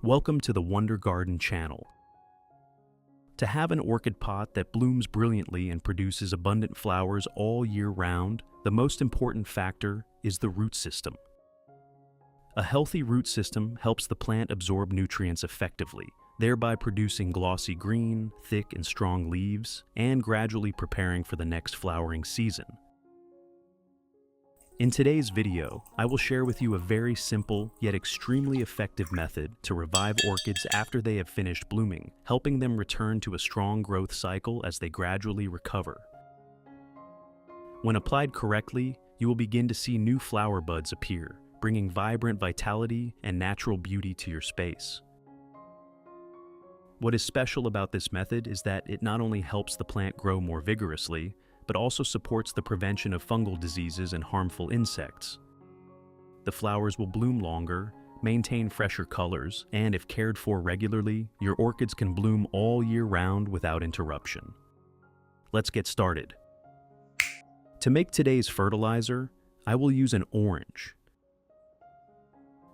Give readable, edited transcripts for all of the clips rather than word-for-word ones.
Welcome to the Wonder Garden channel. To have an orchid pot that blooms brilliantly and produces abundant flowers all year round, the most important factor is the root system. A healthy root system helps the plant absorb nutrients effectively, thereby producing glossy green, thick and strong leaves, and gradually preparing for the next flowering season. In today's video, I will share with you a very simple yet extremely effective method to revive orchids after they have finished blooming, helping them return to a strong growth cycle as they gradually recover. When applied correctly, you will begin to see new flower buds appear, bringing vibrant vitality and natural beauty to your space. What is special about this method is that it not only helps the plant grow more vigorously, but also supports the prevention of fungal diseases and harmful insects. The flowers will bloom longer, maintain fresher colors, and if cared for regularly, your orchids can bloom all year round without interruption. Let's get started. To make today's fertilizer, I will use an orange.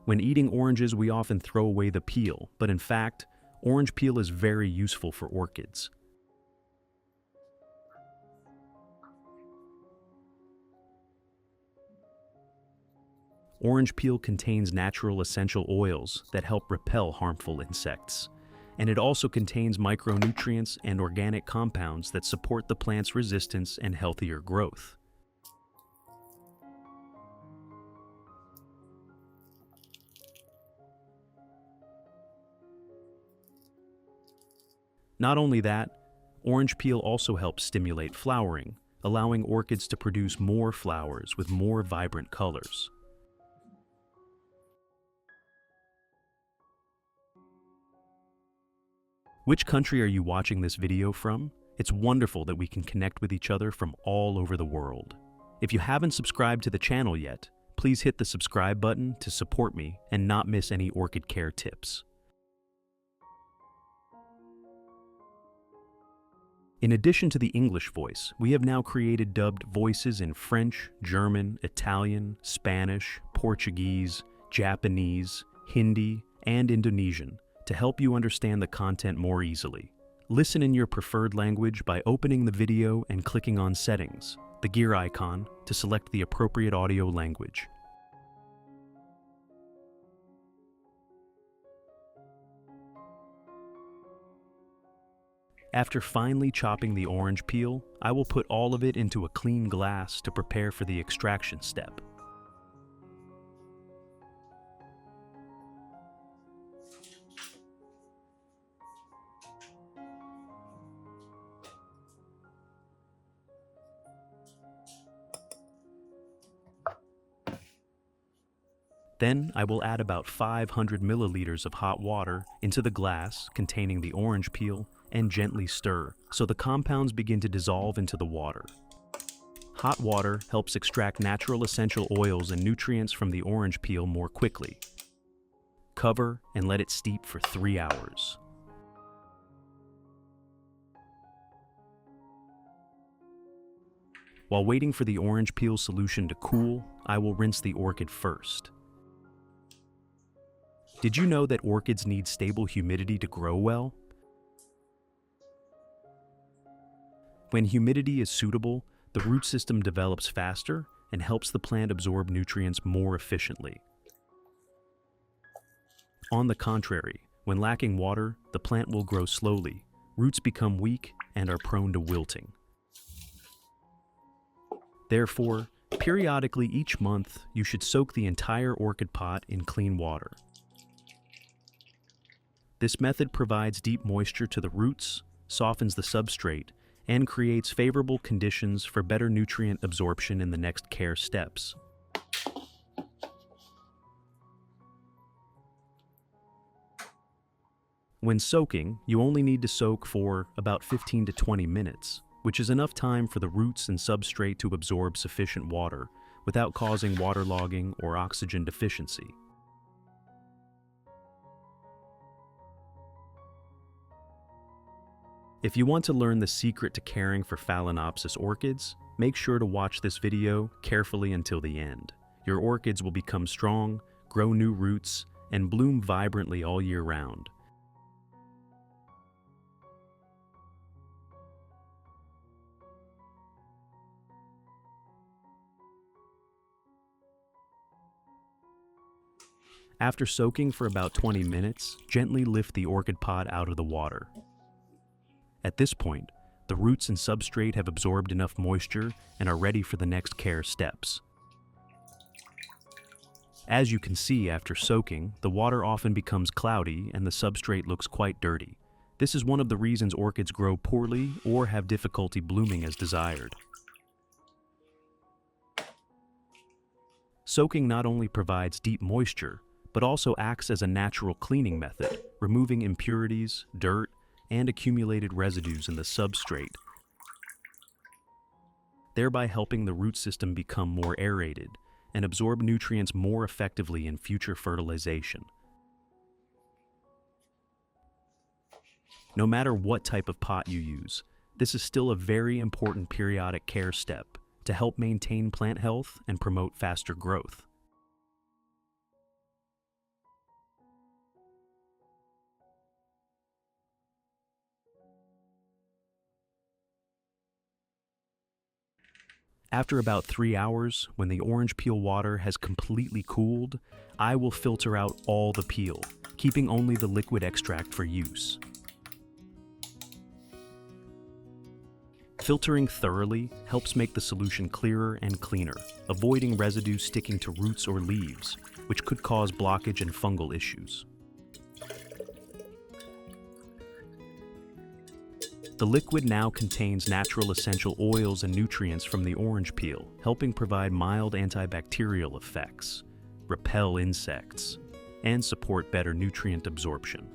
When eating oranges, we often throw away the peel, but in fact, orange peel is very useful for orchids. Orange peel contains natural essential oils that help repel harmful insects, and it also contains micronutrients and organic compounds that support the plant's resistance and healthier growth. Not only that, orange peel also helps stimulate flowering, allowing orchids to produce more flowers with more vibrant colors. Which country are you watching this video from? It's wonderful that we can connect with each other from all over the world. If you haven't subscribed to the channel yet, please hit the subscribe button to support me and not miss any orchid care tips. In addition to the English voice, we have now created dubbed voices in French, German, Italian, Spanish, Portuguese, Japanese, Hindi, and Indonesian, to help you understand the content more easily. Listen in your preferred language by opening the video and clicking on Settings, the gear icon, to select the appropriate audio language. After finely chopping the orange peel, I will put all of it into a clean glass to prepare for the extraction step. Then I will add about 500 milliliters of hot water into the glass containing the orange peel and gently stir so the compounds begin to dissolve into the water. Hot water helps extract natural essential oils and nutrients from the orange peel more quickly. Cover and let it steep for 3 hours. While waiting for the orange peel solution to cool, I will rinse the orchid first. Did you know that orchids need stable humidity to grow well? When humidity is suitable, the root system develops faster and helps the plant absorb nutrients more efficiently. On the contrary, when lacking water, the plant will grow slowly, roots become weak, and are prone to wilting. Therefore, periodically each month, you should soak the entire orchid pot in clean water. This method provides deep moisture to the roots, softens the substrate, and creates favorable conditions for better nutrient absorption in the next care steps. When soaking, you only need to soak for about 15 to 20 minutes, which is enough time for the roots and substrate to absorb sufficient water without causing waterlogging or oxygen deficiency. If you want to learn the secret to caring for Phalaenopsis orchids, make sure to watch this video carefully until the end. Your orchids will become strong, grow new roots, and bloom vibrantly all year round. After soaking for about 20 minutes, gently lift the orchid pot out of the water. At this point, the roots and substrate have absorbed enough moisture and are ready for the next care steps. As you can see after soaking, the water often becomes cloudy and the substrate looks quite dirty. This is one of the reasons orchids grow poorly or have difficulty blooming as desired. Soaking not only provides deep moisture, but also acts as a natural cleaning method, removing impurities, dirt, and accumulated residues in the substrate, thereby helping the root system become more aerated and absorb nutrients more effectively in future fertilization. No matter what type of pot you use, this is still a very important periodic care step to help maintain plant health and promote faster growth. After about 3 hours, when the orange peel water has completely cooled, I will filter out all the peel, keeping only the liquid extract for use. Filtering thoroughly helps make the solution clearer and cleaner, avoiding residue sticking to roots or leaves, which could cause blockage and fungal issues. The liquid now contains natural essential oils and nutrients from the orange peel, helping provide mild antibacterial effects, repel insects, and support better nutrient absorption.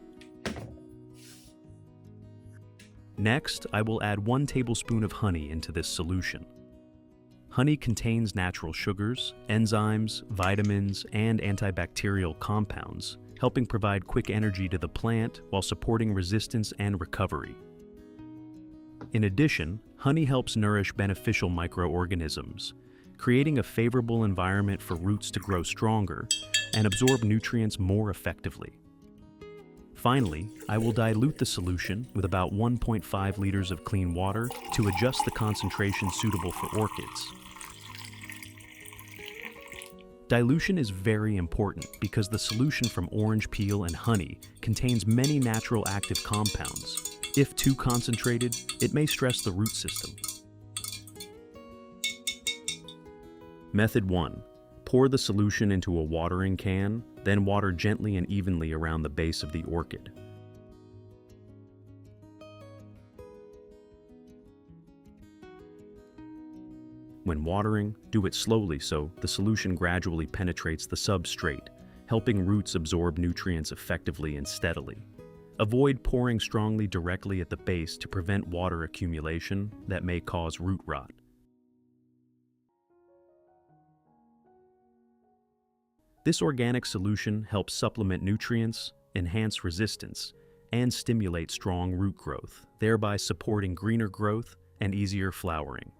Next, I will add 1 tablespoon of honey into this solution. Honey contains natural sugars, enzymes, vitamins, and antibacterial compounds, helping provide quick energy to the plant while supporting resistance and recovery. In addition, honey helps nourish beneficial microorganisms, creating a favorable environment for roots to grow stronger and absorb nutrients more effectively. Finally, I will dilute the solution with about 1.5 liters of clean water to adjust the concentration suitable for orchids. Dilution is very important because the solution from orange peel and honey contains many natural active compounds. If too concentrated, it may stress the root system. Method 1. Pour the solution into a watering can, then water gently and evenly around the base of the orchid. When watering, do it slowly so the solution gradually penetrates the substrate, helping roots absorb nutrients effectively and steadily. Avoid pouring strongly directly at the base to prevent water accumulation that may cause root rot. This organic solution helps supplement nutrients, enhance resistance, and stimulate strong root growth, thereby supporting greener growth and easier flowering.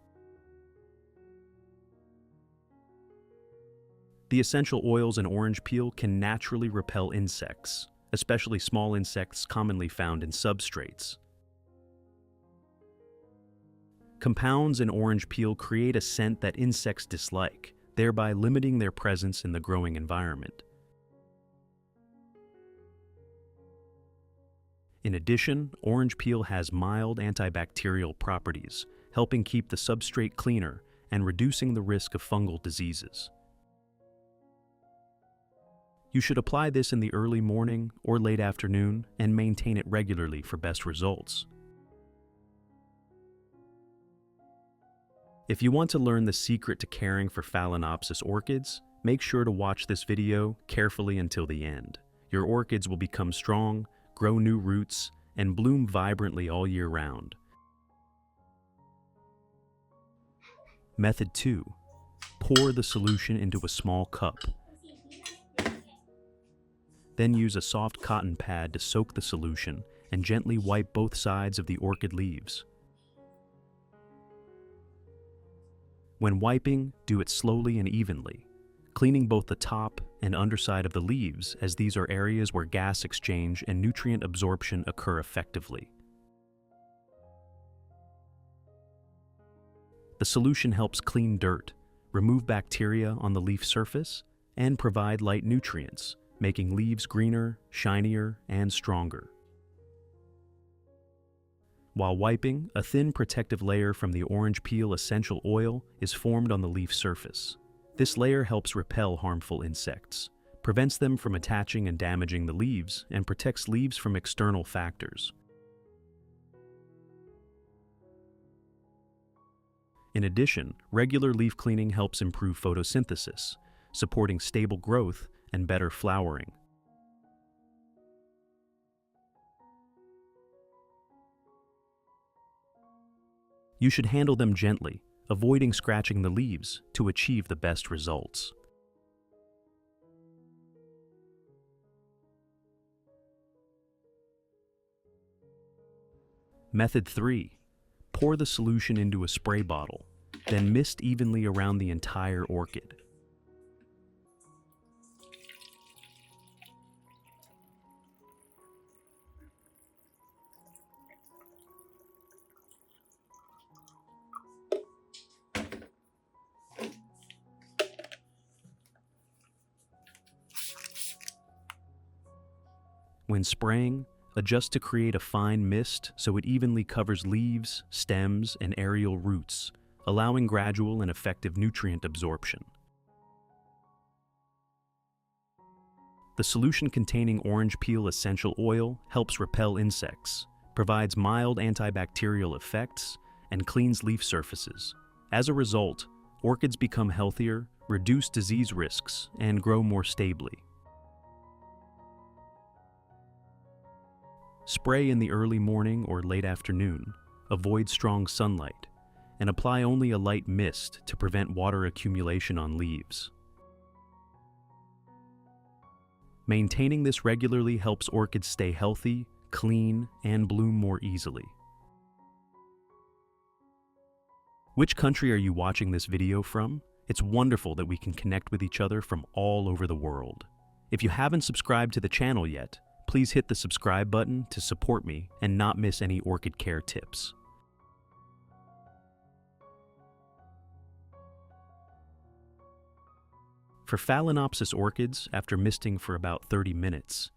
The essential oils in orange peel can naturally repel insects, especially small insects commonly found in substrates. Compounds in orange peel create a scent that insects dislike, thereby limiting their presence in the growing environment. In addition, orange peel has mild antibacterial properties, helping keep the substrate cleaner and reducing the risk of fungal diseases. You should apply this in the early morning or late afternoon and maintain it regularly for best results. If you want to learn the secret to caring for Phalaenopsis orchids, make sure to watch this video carefully until the end. Your orchids will become strong, grow new roots, and bloom vibrantly all year round. Method 2. Pour the solution into a small cup. Then use a soft cotton pad to soak the solution and gently wipe both sides of the orchid leaves. When wiping, do it slowly and evenly. cleaning both the top and underside of the leaves, as these are areas where gas exchange and nutrient absorption occur effectively. The solution helps clean dirt, remove bacteria on the leaf surface, and provide light nutrients, making leaves greener, shinier, and stronger. While wiping, a thin protective layer from the orange peel essential oil is formed on the leaf surface. This layer helps repel harmful insects, prevents them from attaching and damaging the leaves, and protects leaves from external factors. In addition, regular leaf cleaning helps improve photosynthesis, supporting stable growth and better flowering. You should handle them gently, avoiding scratching the leaves to achieve the best results. Method 3. Pour the solution into a spray bottle, then mist evenly around the entire orchid. When spraying, adjust to create a fine mist so it evenly covers leaves, stems, and aerial roots, allowing gradual and effective nutrient absorption. The solution containing orange peel essential oil helps repel insects, provides mild antibacterial effects, and cleans leaf surfaces. As a result, orchids become healthier, reduce disease risks, and grow more stably. Spray in the early morning or late afternoon, avoid strong sunlight, and apply only a light mist to prevent water accumulation on leaves. Maintaining this regularly helps orchids stay healthy, clean, and bloom more easily. Which country are you watching this video from? It's wonderful that we can connect with each other from all over the world. If you haven't subscribed to the channel yet, please hit the subscribe button to support me and not miss any orchid care tips. For Phalaenopsis orchids, after misting for about 30 minutes,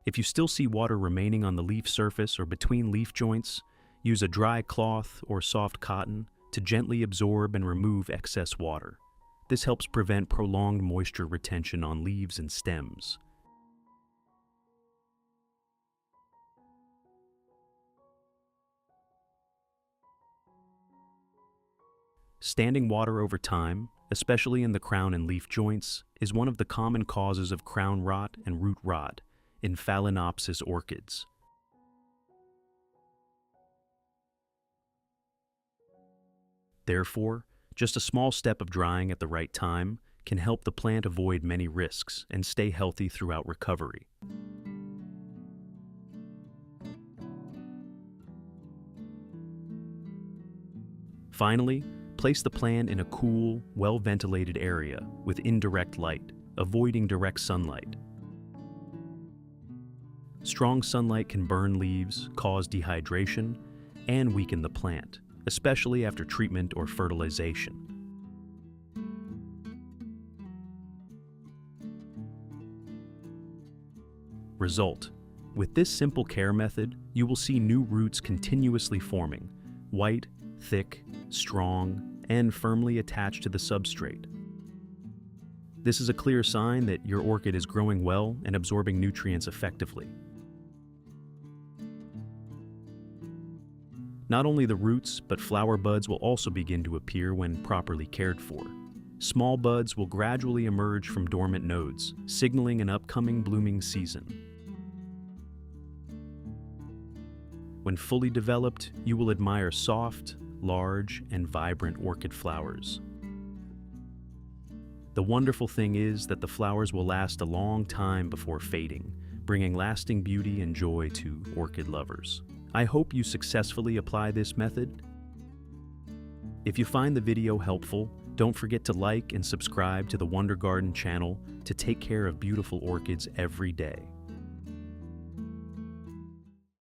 if you still see water remaining on the leaf surface or between leaf joints, use a dry cloth or soft cotton to gently absorb and remove excess water. This helps prevent prolonged moisture retention on leaves and stems. Standing water over time, especially in the crown and leaf joints, is one of the common causes of crown rot and root rot in Phalaenopsis orchids. Therefore, just a small step of drying at the right time can help the plant avoid many risks and stay healthy throughout recovery. Finally, place the plant in a cool, well-ventilated area with indirect light, avoiding direct sunlight. Strong sunlight can burn leaves, cause dehydration, and weaken the plant, especially after treatment or fertilization. Result: with this simple care method, you will see new roots continuously forming, white, thick, strong, and firmly attached to the substrate. This is a clear sign that your orchid is growing well and absorbing nutrients effectively. Not only the roots, but flower buds will also begin to appear when properly cared for. Small buds will gradually emerge from dormant nodes, signaling an upcoming blooming season. When fully developed, you will admire soft, large, and vibrant orchid flowers. The wonderful thing is that the flowers will last a long time before fading, bringing lasting beauty and joy to orchid lovers. I hope you successfully apply this method. If you find the video helpful, don't forget to like and subscribe to the Wonder Garden channel to take care of beautiful orchids every day.